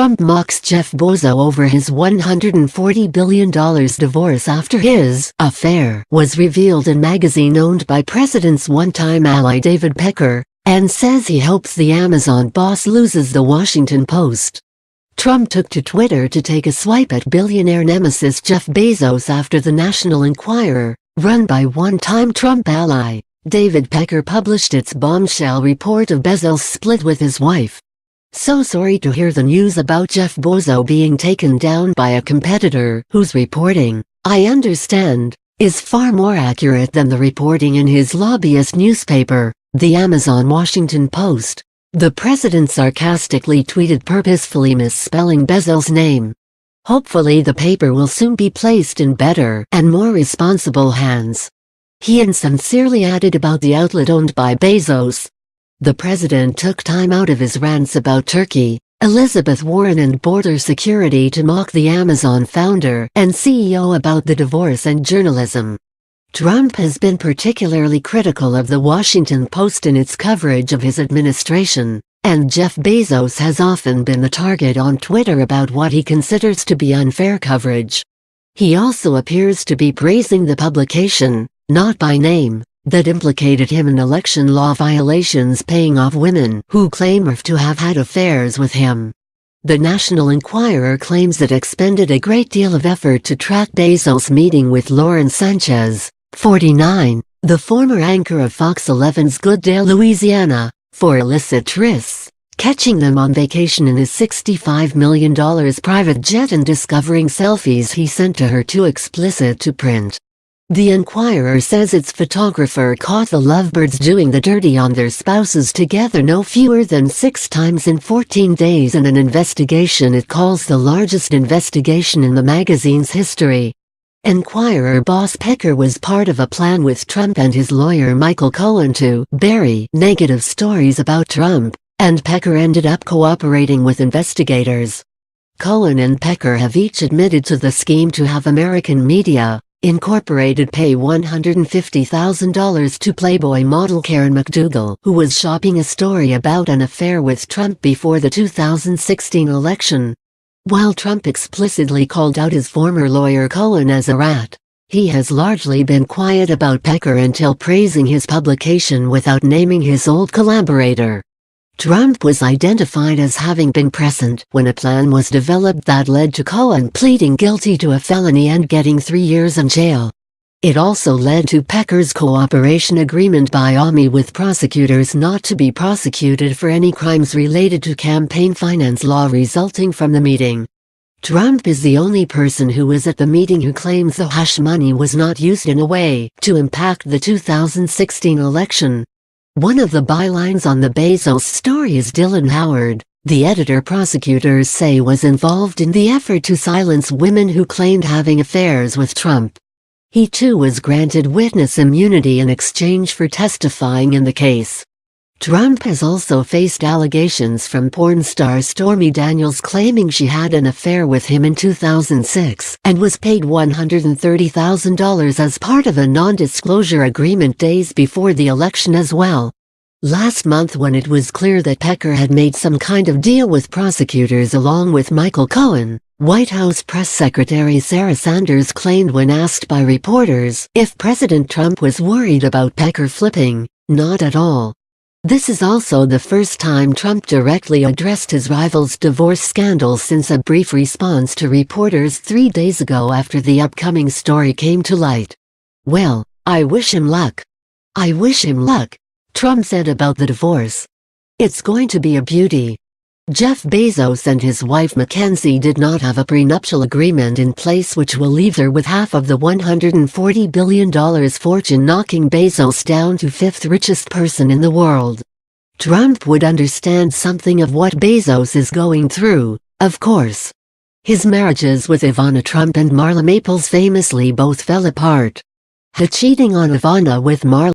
Trump mocks Jeff Bozo over his $140 billion divorce after his affair was revealed in magazine owned by President's one-time ally David Pecker, and says he hopes the Amazon boss loses the Washington Post. Trump took to Twitter to take a swipe at billionaire nemesis Jeff Bezos after the National Enquirer, run by one-time Trump ally David Pecker, published its bombshell report of Bezos' split with his wife. "So sorry to hear the news about Jeff Bozo being taken down by a competitor whose reporting, I understand, is far more accurate than the reporting in his lobbyist newspaper, the Amazon Washington Post," the president sarcastically tweeted, purposefully misspelling Bezos' name. "Hopefully the paper will soon be placed in better and more responsible hands." He insincerely added about the outlet owned by Bezos. The president took time out of his rants about Turkey, Elizabeth Warren and border security to mock the Amazon founder and CEO about the divorce and journalism. Trump has been particularly critical of the Washington Post in its coverage of his administration, and Jeff Bezos has often been the target on Twitter about what he considers to be unfair coverage. He also appears to be praising the publication, not by name, that implicated him in election law violations, paying off women who claim to have had affairs with him. The National Enquirer claims it expended a great deal of effort to track Bezos' meeting with Lauren Sanchez, 49, the former anchor of Fox 11's Good Day Louisiana, for illicit trysts, catching them on vacation in his $65 million private jet and discovering selfies he sent to her too explicit to print. The Enquirer says its photographer caught the lovebirds doing the dirty on their spouses together no fewer than 6 times in 14 days in an investigation it calls the largest investigation in the magazine's history. Enquirer boss Pecker was part of a plan with Trump and his lawyer Michael Cohen to bury negative stories about Trump, and Pecker ended up cooperating with investigators. Cohen and Pecker have each admitted to the scheme to have American Media Incorporated pay $150,000 to Playboy model Karen McDougal, who was shopping a story about an affair with Trump before the 2016 election. While Trump explicitly called out his former lawyer Cohen as a rat, he has largely been quiet about Pecker until praising his publication without naming his old collaborator. Trump was identified as having been present when a plan was developed that led to Cohen pleading guilty to a felony and getting 3 years in jail. It also led to Pecker's cooperation agreement by Army with prosecutors not to be prosecuted for any crimes related to campaign finance law resulting from the meeting. Trump is the only person who was at the meeting who claims the hush money was not used in a way to impact the 2016 election. One of the bylines on the Bezos story is Dylan Howard, the editor prosecutors say was involved in the effort to silence women who claimed having affairs with Trump. He too was granted witness immunity in exchange for testifying in the case. Trump has also faced allegations from porn star Stormy Daniels claiming she had an affair with him in 2006 and was paid $130,000 as part of a non-disclosure agreement days before the election as well. Last month, when it was clear that Pecker had made some kind of deal with prosecutors along with Michael Cohen, White House Press Secretary Sarah Sanders claimed when asked by reporters if President Trump was worried about Pecker flipping, "Not at all." This is also the first time Trump directly addressed his rival's divorce scandal since a brief response to reporters 3 days ago after the upcoming story came to light. "Well, I wish him luck. I wish him luck," Trump said about the divorce. "It's going to be a beauty." Jeff Bezos and his wife Mackenzie did not have a prenuptial agreement in place, which will leave her with half of the $140 billion fortune, knocking Bezos down to 5th richest person in the world. Trump would understand something of what Bezos is going through, of course. His marriages with Ivana Trump and Marla Maples famously both fell apart. The cheating on Ivana with Marla